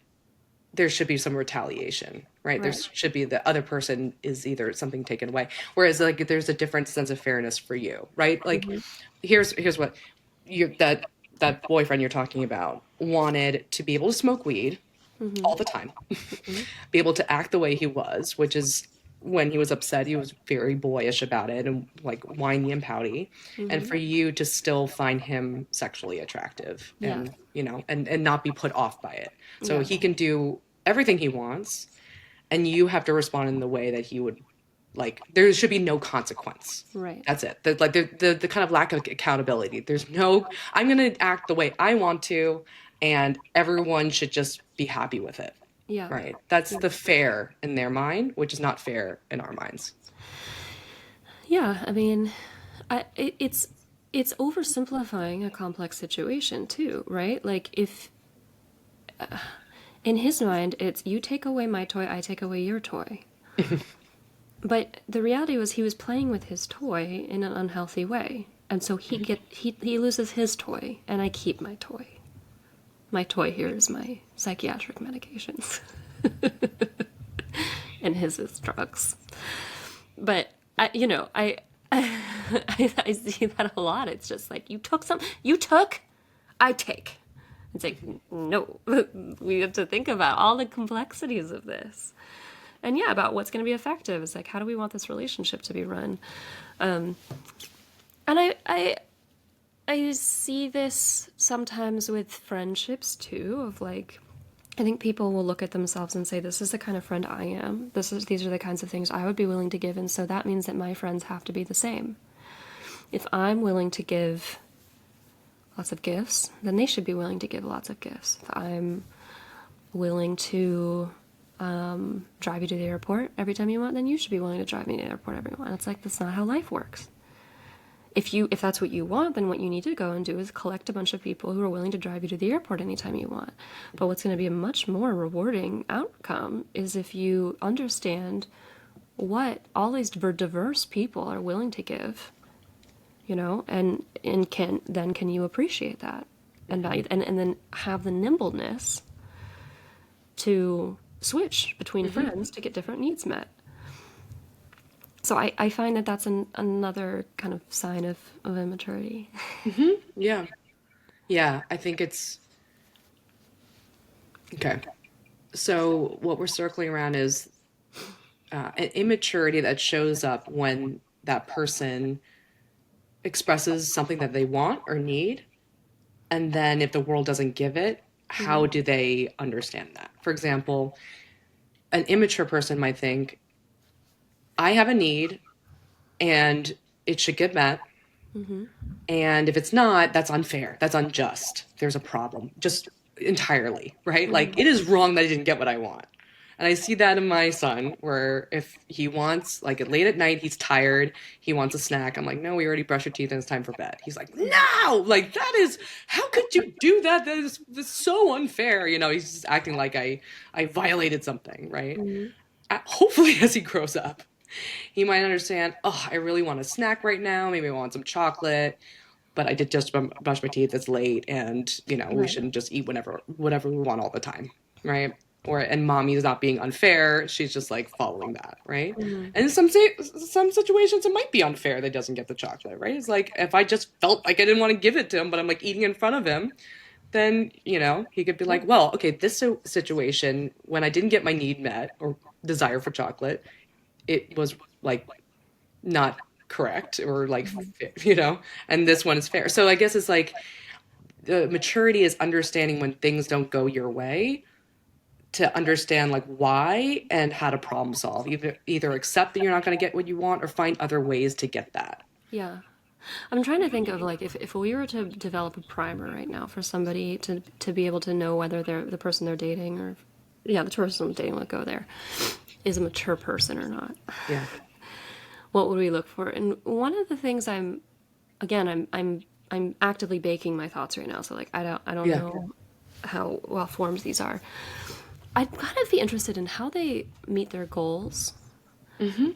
there should be some retaliation, right? There Right. should be the other person is either something taken away. Whereas like there's a different sense of fairness for you, right? Like Mm-hmm. here's what you that boyfriend you're talking about wanted to be able to smoke weed Mm-hmm. all the time, be able to act the way he was, which is when he was upset, he was very boyish about it and like whiny and pouty. And Mm-hmm. for you to still find him sexually attractive Yeah. and, and not be put off by it. So Yeah. he can do everything he wants and you have to respond in the way that he would like. There should be no consequence. Right. That's it. The kind of lack of accountability. There's no, I'm going to act the way I want to, and everyone should just be happy with it. Yeah. Right. That's Yeah. the fair in their mind, which is not fair in our minds. Yeah. I mean, it's oversimplifying a complex situation too, right? Like if in his mind it's you take away my toy, I take away your toy. But the reality was he was playing with his toy in an unhealthy way. And so he loses his toy and I keep my toy. My toy here is my psychiatric medications. And his is drugs. But I see that a lot. It's just like you took, I take. It's like no, we have to think about all the complexities of this, and yeah, about what's going to be effective. It's like how do we want this relationship to be run, and I see this sometimes with friendships too. Of like, I think people will look at themselves and say, "This is the kind of friend I am. These are the kinds of things I would be willing to give," and so that means that my friends have to be the same. If I'm willing to give lots of gifts, then they should be willing to give lots of gifts. If I'm willing to drive you to the airport every time you want, then you should be willing to drive me to the airport every time. It's like that's not how life works. If that's what you want, then what you need to go and do is collect a bunch of people who are willing to drive you to the airport anytime you want. But what's going to be a much more rewarding outcome is if you understand what all these diverse people are willing to give, and can you appreciate that and value and then have the nimbleness to switch between Hmm. friends to get different needs met. So I find that that's another kind of sign of immaturity. Hmm. Yeah. Yeah. I think it's okay. So what we're circling around is an immaturity that shows up when that person expresses something that they want or need. And then if the world doesn't give it, how Mm-hmm. do they understand that? For example, an immature person might think, I have a need and it should get met. Mm-hmm. And if it's not, that's unfair. That's unjust. There's a problem, just entirely, right? Like Mm-hmm. it is wrong that I didn't get what I want. And I see that in my son, where if he wants, like late at night, he's tired, he wants a snack. I'm like, no, we already brushed your teeth and it's time for bed. He's like, no, like that is, how could you do that? That's so unfair. He's just acting like I violated something, right? Mm-hmm. Hopefully, as he grows up, he might understand, oh, I really want a snack right now. Maybe I want some chocolate, but I did just brush my teeth. It's late, and we Right. shouldn't just eat whatever we want all the time, right? And mommy is not being unfair. She's just like following that, right? Mm-hmm. And in some situations, it might be unfair that he doesn't get the chocolate, right? It's like if I just felt like I didn't want to give it to him, but I'm like eating in front of him, then he could be Yeah. like, well, okay, this situation when I didn't get my need met or desire for chocolate, it was like not correct or like Mm-hmm. and this one is fair. So I guess it's like the maturity is understanding when things don't go your way, to understand like why and how to problem solve, either accept that you're not going to get what you want or find other ways to get that. Yeah. I'm trying to think of like if we were to develop a primer right now for somebody to be able to know whether they're the person they're dating or yeah, the person I'm dating, let go there, is a mature person or not. Yeah. What would we look for? And one of the things again, I'm actively baking my thoughts right now, so like I don't Yeah. know how well formed these are. I'd kind of be interested in how they meet their goals. Hmm.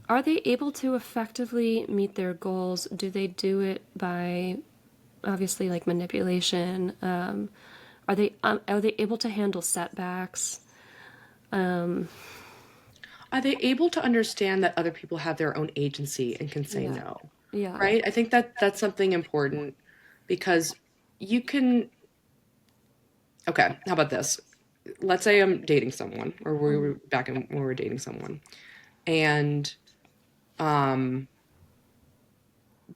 Are they able to effectively meet their goals? Do they do it by obviously like manipulation? Are they able to handle setbacks? Are they able to understand that other people have their own agency and can say Yeah, no? yeah. Right? I think that that's something important because you can, okay, how about this? Let's say I'm dating someone, or we were back in when we were dating someone, and um,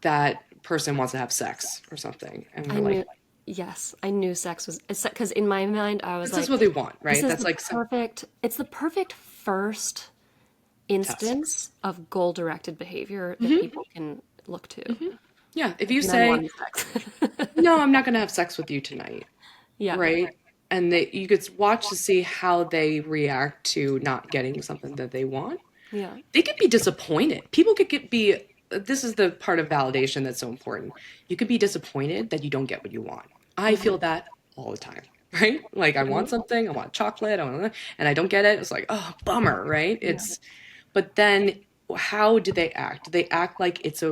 that person wants to have sex or something, and I we're like, knew, yes, I knew sex was, because in my mind I was this is like, what they want, this right? is That's the like some perfect, it's the perfect first test. instance of goal-directed behavior that Hmm. people can look to. Hmm. Yeah, if you Men say, wanting sex. no, I'm not going to have sex with you tonight, Yeah, right? And they, you could watch to see how they react to not getting something that they want. yeah, They could be disappointed. People could be, this is the part of validation that's so important. You could be disappointed that you don't get what you want. I hmm feel that all the time, right? Like I want hmm something, I want chocolate, and I don't get it. It's like, oh, bummer, right? yeah, But then how do they act? Do they act like it's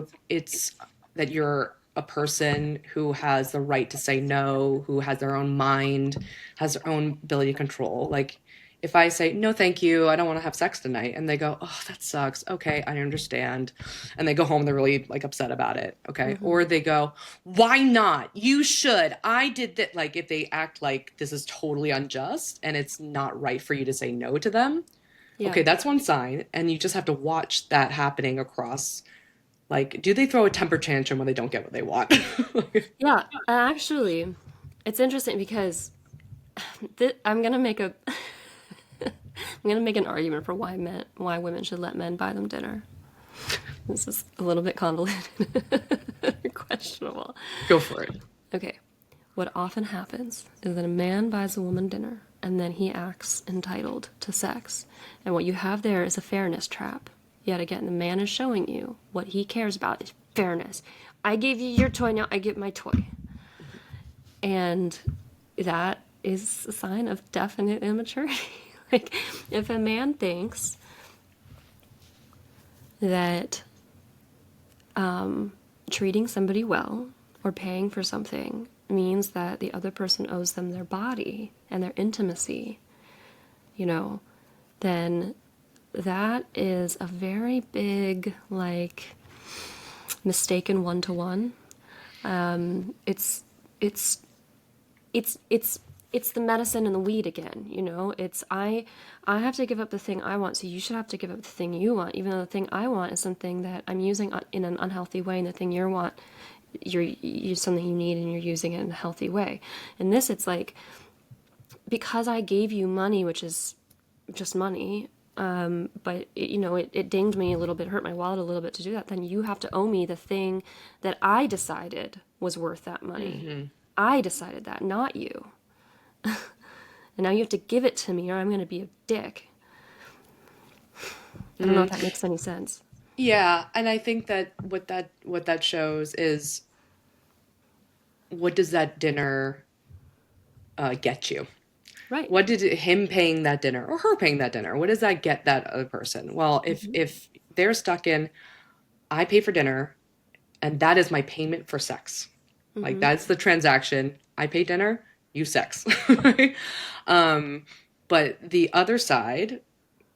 that you're a person who has the right to say no, who has their own mind, has their own ability to control? Like if I say, no, thank you, I don't want to have sex tonight, and they go, oh, that sucks. Okay, I understand. And they go home, they're really like upset about it. Okay. hmm Or they go, why not? You should. I did that. Like if they act like this is totally unjust and it's not right for you to say no to them, yeah, okay, that's one sign. And you just have to watch that happening across. Like, do they throw a temper tantrum when they don't get what they want? yeah. Actually, it's interesting because I'm gonna make a, I'm gonna make an argument for why women should let men buy them dinner. This is a little bit convoluted, questionable. Go for it. Okay, what often happens is that a man buys a woman dinner and then he acts entitled to sex. And what you have there is a fairness trap. Yet again, the man is showing you what he cares about is fairness. I gave you your toy, now I get my toy. And that is a sign of definite immaturity. Like, if a man thinks that treating somebody well or paying for something means that the other person owes them their body and their intimacy, you know, then that is a very big, like, mistaken one to one. It's, it's, it's it's the medicine and the weed again, you know. It's I have to give up the thing I want, so you should have to give up the thing you want, even though the thing I want is something that I'm using in an unhealthy way, and the thing you want, you're something you need and you're using it in a healthy way. In this, it's like, because I gave you money, which is just money, but it dinged me a little bit, hurt my wallet a little bit to do that, then you have to owe me the thing that I decided was worth that money. Hmm. I decided that, not you. And now you have to give it to me or I'm going to be a dick. I don't know if that makes any sense. Yeah, and I think that what that shows is what does that dinner get you? Right. What did him paying that dinner or her paying that dinner? What does that get that other person? Well, hmm if they're stuck in, I pay for dinner, and that is my payment for sex. Like hmm that's the transaction. I pay dinner, you sex. Right? um, but the other side,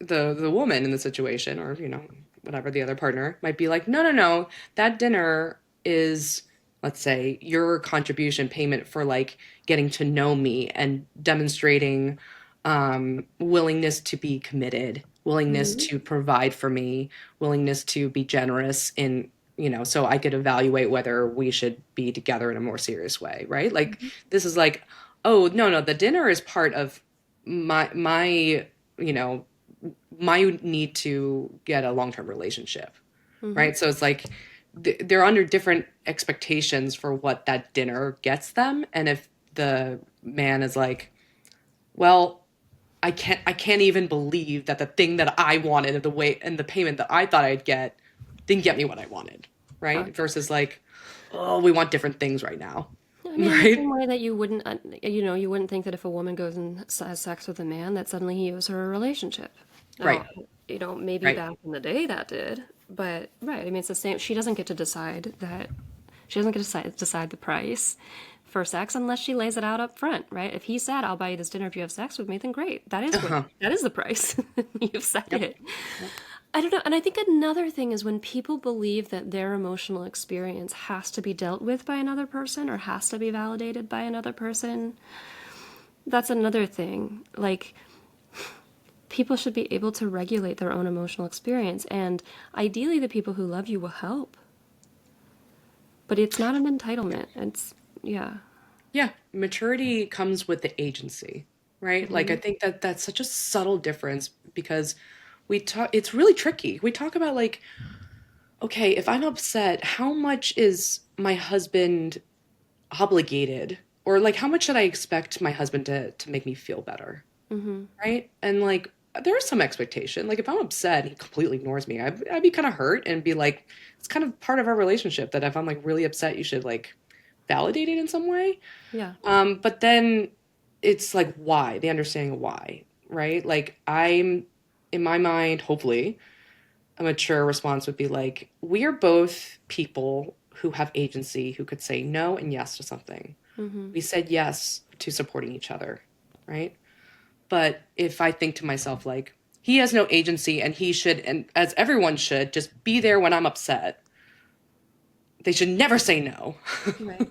the woman in the situation, or whatever the other partner might be like, no, no, no, that dinner is, let's say, your contribution payment for like getting to know me and demonstrating willingness to be committed, willingness hmm to provide for me, willingness to be generous in, so I could evaluate whether we should be together in a more serious way, right? Like this is like, oh, no, no, the dinner is part of my you know my need to get a long-term relationship, hmm right? So it's like they're under different expectations for what that dinner gets them. And if the man is like, well, I can't even believe that the thing that I wanted, the way and the payment that I thought I'd get didn't get me what I wanted, Huh. right? Versus like, oh, we want different things right now. I mean, in the Right? same way that you wouldn't, you wouldn't think that if a woman goes and has sex with a man, that suddenly he owes her a relationship. Right. Now, maybe Right. back in the day that did, but right. I mean, it's the same. She doesn't get to decide that. She doesn't get to decide the price for sex unless she lays it out up front, right? If he said, "I'll buy you this dinner if you have sex with me," then great. Uh-huh. That is the price. You've said Yep. it. I don't know. And I think another thing is when people believe that their emotional experience has to be dealt with by another person or has to be validated by another person, that's another thing. Like, people should be able to regulate their own emotional experience. And ideally, the people who love you will help. But it's not an entitlement. It's, yeah. Yeah. Maturity comes with the agency, right? Like I Hmm. think that that's such a subtle difference because we talk it's really tricky. We talk about like, okay, if I'm upset, how much is my husband obligated? Or like how much should I expect my husband to make me feel better? Hmm. Right? And like there is some expectation. Like if I'm upset, he completely ignores me. I'd be kind of hurt and be like, it's kind of part of our relationship that if I'm like really upset, you should like validate it in some way. Yeah. But then it's like why, the understanding of why, right? Like I'm in my mind, hopefully, a mature response would be like, we are both people who have agency, who could say no and yes to something. Hmm. We said yes to supporting each other, right? But if I think to myself, like, he has no agency and he should, and as everyone should, just be there when I'm upset, they should never say no. Right.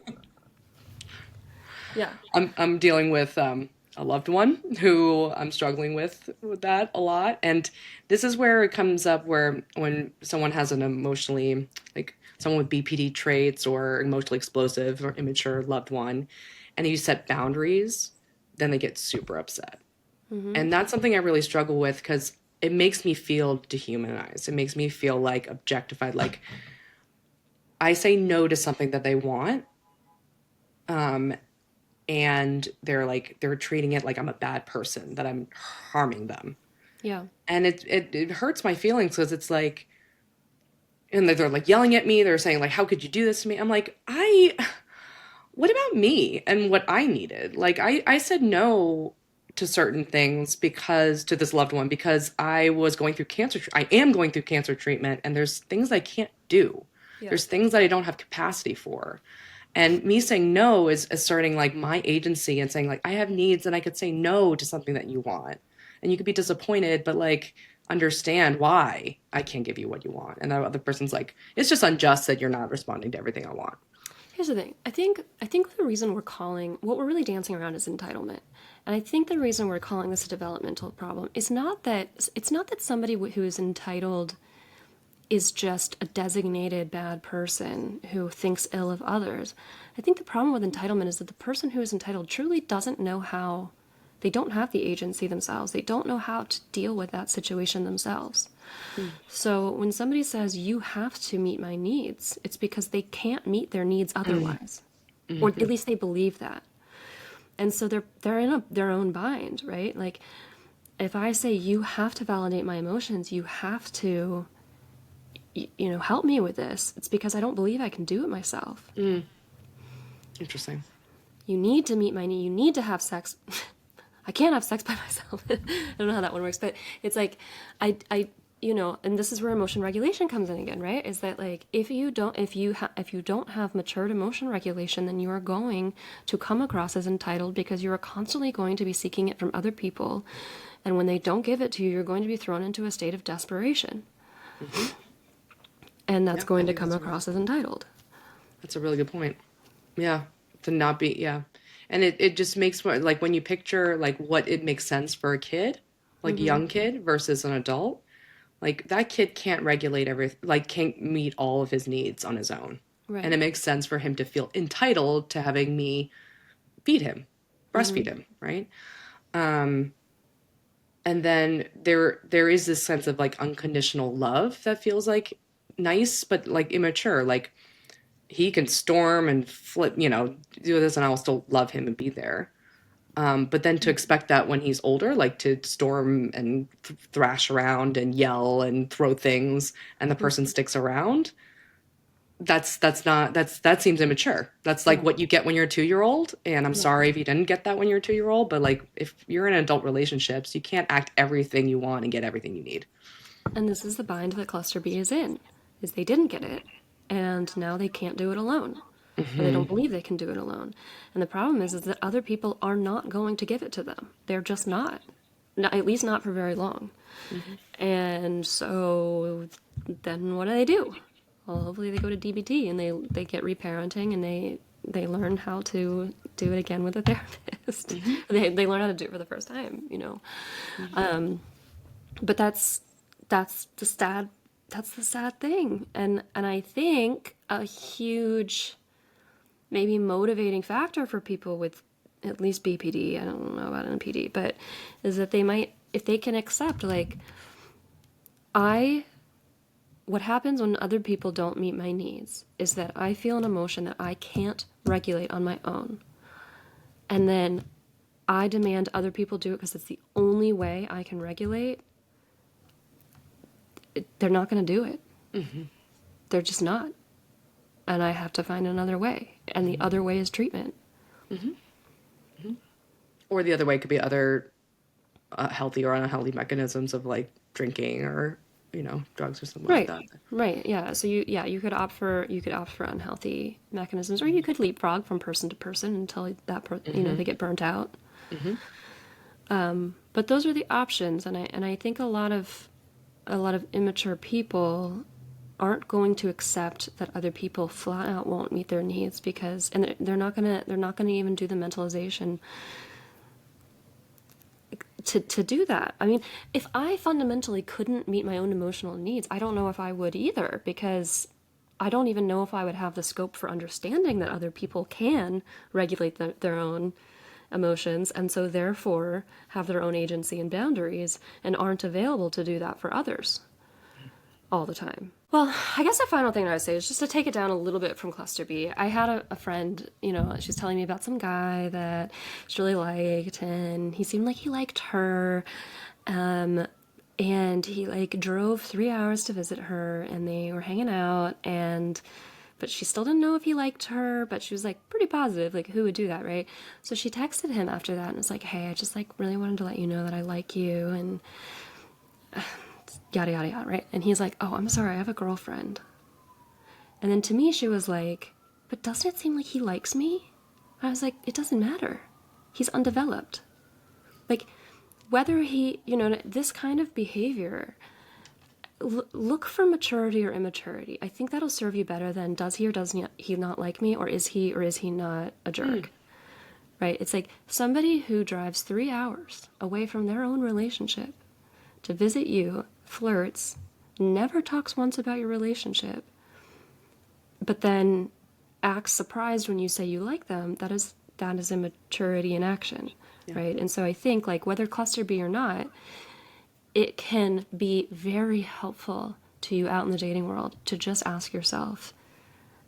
Yeah. I'm dealing with a loved one who I'm struggling with that a lot, and this is where it comes up where when someone has an emotionally like someone with BPD traits or emotionally explosive or immature loved one, and you set boundaries, then they get super upset. Hmm. And that's something I really struggle with because it makes me feel dehumanized. It makes me feel like objectified. Like I say no to something that they want, um, and they're treating it like I'm a bad person, that I'm harming them. Yeah. And it hurts my feelings because it's like, and they're like yelling at me. They're saying like, "How could you do this to me?" I'm like, what about me and what I needed? Like I said no to certain things because to this loved one because I was going through I am going through cancer treatment and there's things I can't do. Yeah. There's things that I don't have capacity for. And me saying no is asserting like my agency and saying like I have needs and I could say no to something that you want. And you could be disappointed, but like understand why I can't give you what you want. And the other person's like, it's just unjust that you're not responding to everything I want. Here's the thing. I think the reason we're calling what we're really dancing around is entitlement. And I think the reason we're calling this a developmental problem is not that it's not that somebody who is entitled is just a designated bad person who thinks ill of others. I think the problem with entitlement is that the person who is entitled truly doesn't know how, they don't have the agency themselves. They don't know how to deal with that situation themselves. Mm. So when somebody says, you have to meet my needs, it's because they can't meet their needs Mm. otherwise. Or at Mhm. least they believe that. And so they're in their own bind, right? Like if I say you have to validate my emotions, you have to help me with this. It's because I don't believe I can do it myself. Mm. Interesting. You need to meet my need. You need to have sex. I can't have sex by myself. I don't know how that one works, but it's like, and this is where emotion regulation comes in again, right? Is that like if you don't have matured emotion regulation, then you are going to come across as entitled because you are constantly going to be seeking it from other people, and when they don't give it to you, you're going to be thrown into a state of desperation, Hmm. and that's Yeah, I going to think come across as entitled. that's a really good point. Yeah, to not be, yeah. And it just makes like when you picture like what it makes sense for a kid, like Mm-hmm. young kid versus an adult, like that kid can't regulate like can't meet all of his needs on his own. And Right. it makes sense for him to feel entitled to having me feed him, breastfeed Mm-hmm. him, right? Um, and then there is this sense of like unconditional love that feels like nice but like immature. Like he can storm and flip, do this, and I'll still love him and be there. But then to expect that when he's older, like to storm and thrash around and yell and throw things, and the person sticks around, that seems immature. That's like Yeah, what you get when you're a 2 year old. And I'm yeah. sorry if you didn't get that when you're a 2 year old, but like if you're in adult relationships, you can't act everything you want and get everything you need. And this is the bind that cluster B is in, is they didn't get it, and now they can't do it alone, or they don't believe they can do it alone. And the problem is that other people are not going to give it to them. They're just not. At least not for very long. And so then what do? Well, hopefully they go to DBT and they get reparenting and they learn how to do it again with a therapist. They learn how to do it for the first time. But that's the sad thing. And I think a huge maybe motivating factor for people with at least BPD, I don't know about NPD, but is that they might, if they can accept, like, I, what happens when other people don't meet my needs is that I feel an emotion that I can't regulate on my own. And then I demand other people do it because it's the only way I can regulate. They're not going to do it. They're just not. And I have to find another way. And the other way is treatment. Or the other way could be other healthy or unhealthy mechanisms of like drinking or drugs or something like Right. that. Right. Yeah. So you could opt for unhealthy mechanisms, or you could leapfrog from person to person until they get burnt out. But those are the options, and I think a lot of immature people aren't going to accept that other people flat out won't meet their needs because, and they're not gonna even do the mentalization to do that. I mean, if I fundamentally couldn't meet my own emotional needs, I don't know if I would either, because I don't even know if I would have the scope for understanding that other people can regulate their own emotions and so therefore have their own agency and boundaries and aren't available to do that for others all the time. Well, I guess the final thing I would say is just to take it down a little bit from cluster B. I had a friend, she's telling me about some guy that she really liked, and he seemed like he liked her. And he like drove 3 hours to visit her, and they were hanging out, but she still didn't know if he liked her, but she was like pretty positive, like who would do that, right? So she texted him after that and was like, hey, I just like really wanted to let you know that I like you, and yada yada yada, right? And he's like, oh, I'm sorry, I have a girlfriend. And then to me she was like, but doesn't it seem like he likes me? I was like, it doesn't matter, he's undeveloped. Like, whether this kind of behavior, look for maturity or immaturity. I think that'll serve you better than does he or does he not like me, or is he not a jerk, right? It's like somebody who drives 3 hours away from their own relationship to visit you, flirts, never talks once about your relationship, but then acts surprised when you say you like them. That is immaturity in action, Yeah. right? And so I think, like, whether cluster B or not, it can be very helpful to you out in the dating world to just ask yourself,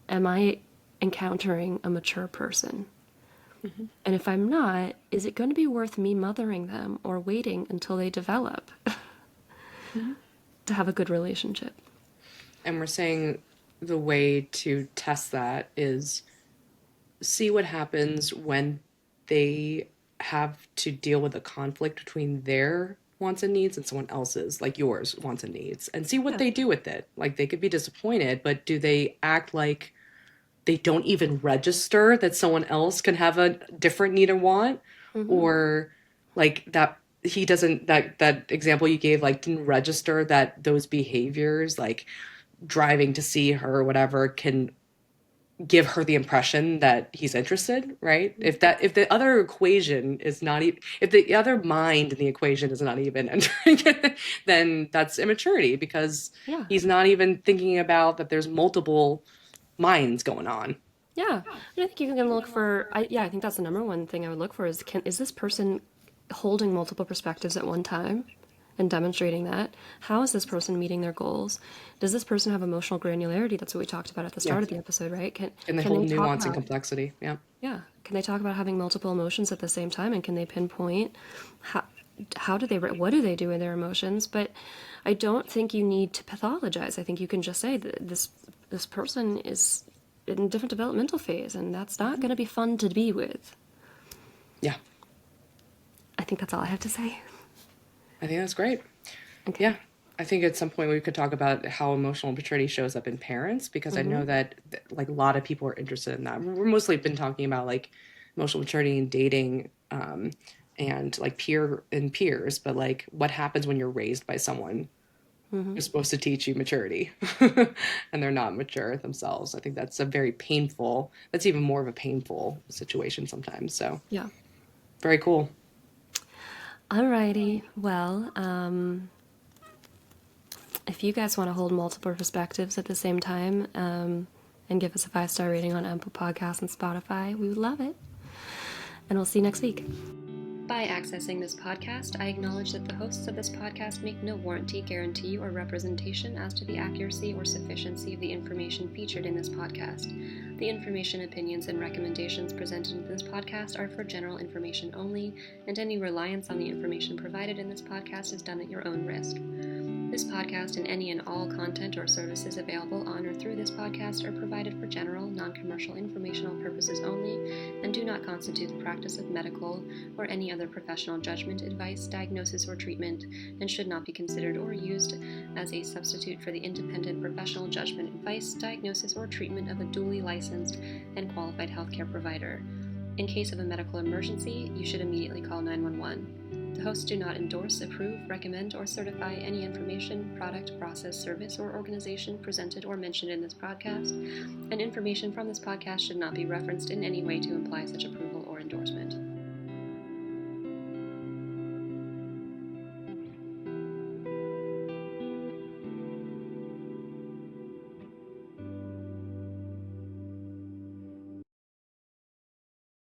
am I encountering a mature person? And if I'm not, is it going to be worth me mothering them or waiting until they develop to have a good relationship? And we're saying the way to test that is see what happens when they have to deal with a conflict between their wants and needs and someone else's, like yours, wants and needs, and see what Yeah. they do with it. Like they could be disappointed, but do they act like they don't even register that someone else can have a different need or want? Mm-hmm. Or like that he doesn't, that example you gave, like didn't register that those behaviors, like driving to see her or whatever, can give her the impression that he's interested, right? If the other equation is not even, if the other mind in the equation is not even entering it, then that's immaturity because Yeah. he's not even thinking about that there's multiple minds going on. Yeah. And I think you can look for, I think that's the number one thing I would look for is, is this person holding multiple perspectives at one time? and demonstrating that. How is this person meeting their goals? Does this person have emotional granularity? That's what we talked about at the Yeah. start of the episode, right? And the Can whole they talk nuance and about, complexity. Yeah. yeah, can they talk about having multiple emotions at the same time, and can they pinpoint how what do they do with their emotions? But I don't think you need to pathologize. I think you can just say that this person is in a different developmental phase, and that's not going to be fun to be with. Yeah. I think that's all I have to say. I think that's great. Okay. Yeah. I think at some point we could talk about how emotional maturity shows up in parents, because I know that like a lot of people are interested in that. We're mostly been talking about like emotional maturity and dating, and like peers, but like what happens when you're raised by someone who's supposed to teach you maturity and they're not mature themselves. I think that's a very painful, that's even more of a painful situation sometimes. So Yeah. very cool. Alrighty. Well, if you guys want to hold multiple perspectives at the same time, and give us a 5-star rating on Apple Podcasts and Spotify, we would love it. And we'll see you next week. By accessing this podcast, I acknowledge that the hosts of this podcast make no warranty, guarantee, or representation as to the accuracy or sufficiency of the information featured in this podcast. The information, opinions, and recommendations presented in this podcast are for general information only, and any reliance on the information provided in this podcast is done at your own risk. This podcast and any and all content or services available on or through this podcast are provided for general, non-commercial informational purposes only and do not constitute the practice of medical or any other professional judgment, advice, diagnosis, or treatment, and should not be considered or used as a substitute for the independent professional judgment, advice, diagnosis, or treatment of a duly licensed and qualified healthcare provider. In case of a medical emergency, you should immediately call 911. The hosts do not endorse, approve, recommend, or certify any information, product, process, service, or organization presented or mentioned in this podcast, and information from this podcast should not be referenced in any way to imply such approval or endorsement.